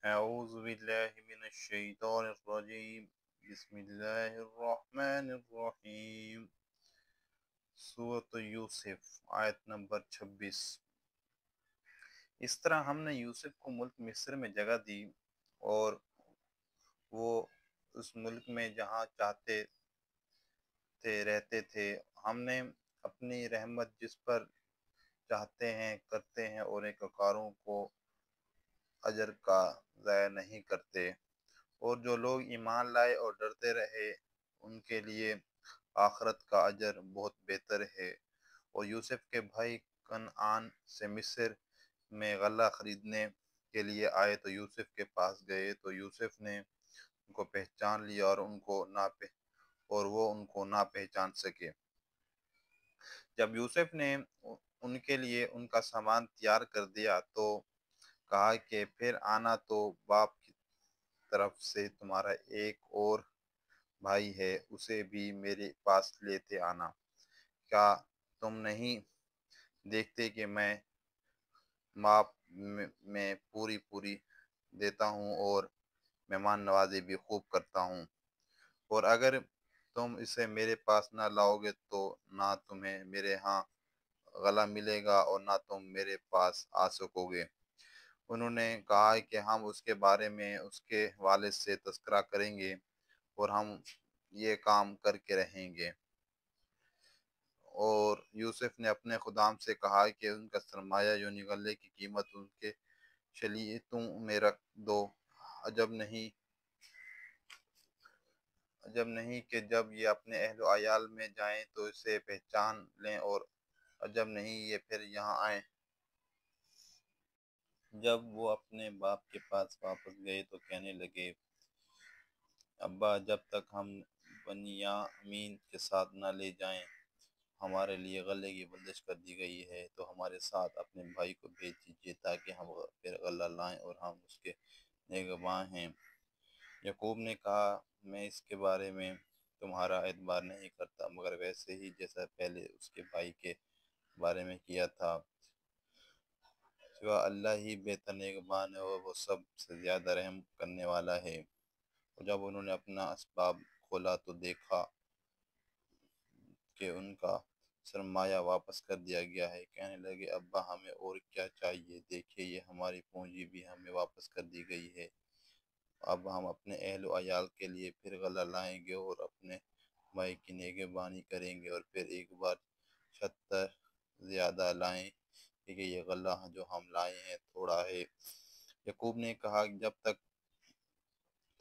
أعوذ بالله من الشيطان الرجيم بسم الله الرحمن الرحیم سورۃ یوسف آیت نمبر 26۔ اس طرح ہم نے یوسف کو ملک مصر میں جگہ دی اور وہ اس ملک میں جہاں چاہتے تھے رہتے تھے۔ ہم نے اپنی رحمت جس پر چاہتے ہیں کرتے ہیں اور نیکوکاروں کو اجر کا ضائع نہیں کرتے، اور جو لوگ ایمان لائے اور ڈرتے رہے ان کے لیے آخرت کا اجر بہت بہتر ہے۔ اور یوسف کے بھائی کنعان سے مصر میں غلہ خریدنے کے لیے آئے تو یوسف کے پاس گئے، تو یوسف نے ان کو پہچان لیا اور وہ ان کو نہ پہچان سکے۔ جب یوسف نے ان کے لیے ان کا سامان تیار کر دیا تو کہا کہ پھر آنا، تو باپ کی طرف سے تمہارا ایک اور بھائی ہے، اسے بھی میرے پاس لیتے آنا۔ کیا تم نہیں دیکھتے کہ میں ماپ میں پوری دیتا ہوں اور مہمان نوازی بھی خوب کرتا ہوں؟ اور اگر تم اسے میرے پاس نہ لاؤ گے تو نہ تمہیں میرے ہاں غلہ ملے گا اور نہ تم میرے پاس آ سکو گے۔ انہوں نے کہا کہ ہم اس کے بارے میں اس کے والد سے تذکرہ کریں گے اور ہم یہ کام کر کے رہیں گے۔ اور یوسف نے اپنے خدام سے کہا کہ ان کا سرمایہ یعنی غلے کی قیمت ان کے شلیتوں میں رکھ دو۔ عجب نہیں کہ جب یہ اپنے اہل و عیال میں جائیں تو اسے پہچان لیں، اور عجب نہیں یہ پھر یہاں آئیں۔ جب وہ اپنے باپ کے پاس واپس گئے تو کہنے لگے، ابا، جب تک ہم بنیامین کے ساتھ نہ لے جائیں ہمارے لیے غلے کی بندش کر دی گئی ہے، تو ہمارے ساتھ اپنے بھائی کو بھیج دیجیے تاکہ ہم پھر غلہ لائیں اور ہم اس کے نگہباں ہیں۔ یعقوب نے کہا، میں اس کے بارے میں تمہارا اعتبار نہیں کرتا، مگر ویسے ہی جیسا پہلے اس کے بھائی کے بارے میں کیا تھا۔ سوا اللہ ہی بہتر نگہبان ہے اور وہ سب سے زیادہ رحم کرنے والا ہے۔ اور جب انہوں نے اپنا اسباب کھولا تو دیکھا کہ ان کا سرمایہ واپس کر دیا گیا ہے۔ کہنے لگے، ابا، ہمیں اور کیا چاہیے؟ دیکھیے، یہ ہماری پونجی بھی ہمیں واپس کر دی گئی ہے۔ اب ہم اپنے اہل و عیال کے لیے پھر غلہ لائیں گے اور اپنے بھائی کی نگہبانی کریں گے، اور پھر ایک بار 76 زیادہ لائیں، کیونکہ یہ غلہ جو ہم لائے ہیں تھوڑا ہے۔ یعقوب نے کہا، جب تک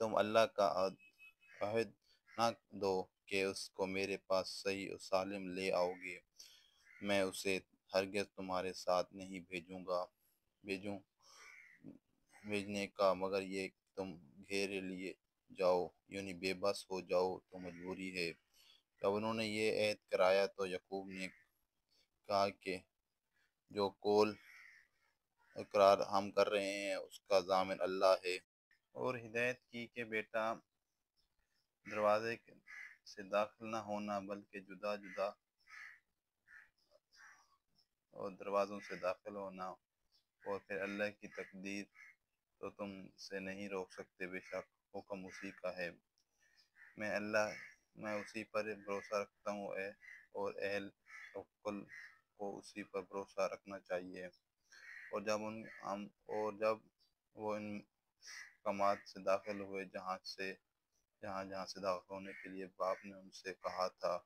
تم اللہ کا عہد نہ دو کہ اس کو میرے پاس صحیح و سالم لے آؤ گے، میں اسے ہرگز تمہارے ساتھ نہیں بھیجنے کا، مگر یہ کہ تم گھیرے لیے جاؤ، یعنی بے بس ہو جاؤ، تو مجبوری ہے۔ جب انہوں نے یہ عہد کرایا تو یعقوب نے کہا کہ جو قول اقرار ہم کر رہے ہیں اس کا ضامن اللہ ہے۔ اور ہدایت کی کہ بیٹا دروازے سے داخل نہ ہونا بلکہ جدا جدا اور دروازوں سے داخل ہونا، اور پھر اللہ کی تقدیر تو تم سے نہیں روک سکتے، بے شک حکم اسی کا ہے۔ میں اسی پر بھروسہ رکھتا ہوں، اور اہل توکل کو اسی پر بھروسہ رکھنا چاہیے۔ اور جب وہ ان مقامات سے داخل ہوئے جہاں جہاں سے داخل ہونے کے لیے باپ نے ان سے کہا تھا،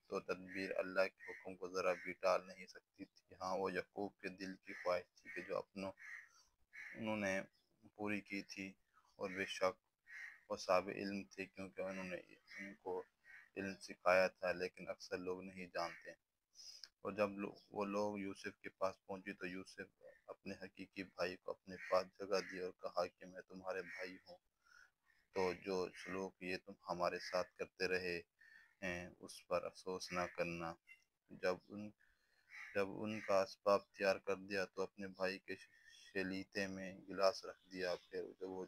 تو تدبیر اللہ کے حکم کو ذرا بھی ٹال نہیں سکتی تھی۔ ہاں، وہ یعقوب کے دل کی خواہش تھی کہ جو انہوں نے پوری کی تھی، اور بے شک وہ صاحب علم تھے کیونکہ انہوں نے ان کو علم سکھایا تھا، لیکن اکثر لوگ نہیں جانتے۔ اور جب وہ لوگ یوسف کے پاس پہنچے تو یوسف اپنے حقیقی بھائی کو اپنے پاس جگہ دی اور کہا کہ میں تمہارے بھائی ہوں، تو جو سلوک یہ تم ہمارے ساتھ کرتے رہے ہیں اس پر افسوس نہ کرنا۔ جب ان کا اسباب تیار کر دیا تو اپنے بھائی کے شلیتے میں گلاس رکھ دیا۔ پھر جب وہ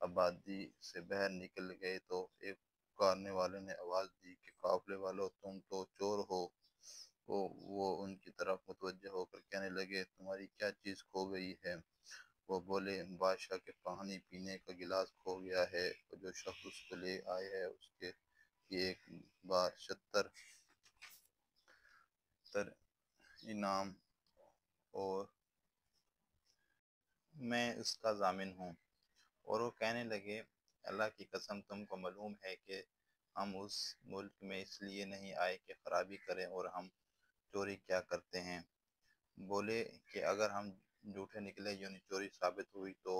آبادی سے باہر نکل گئے تو ایک پکارنے والے نے آواز دی کہ قافلے والو، تم تو چور ہو۔ وہ ان کی طرف متوجہ ہو کر کہنے لگے، تمہاری کیا چیز کھو گئی ہے؟ وہ بولے بادشاہ کے پانی پینے کا گلاس کھو گیا ہے، اور جو شخص اس کو لے آئے ہے اس کے ایک بار 76 انعام، اور میں اس کا ضامن ہوں۔ اور وہ کہنے لگے اللہ کی قسم تم کو معلوم ہے کہ ہم اس ملک میں اس لیے نہیں آئے کہ خرابی کریں، اور ہم چوری کیا کرتے ہیں؟ بولے کہ اگر ہم جھوٹے نکلے یعنی چوری ثابت ہوئی تو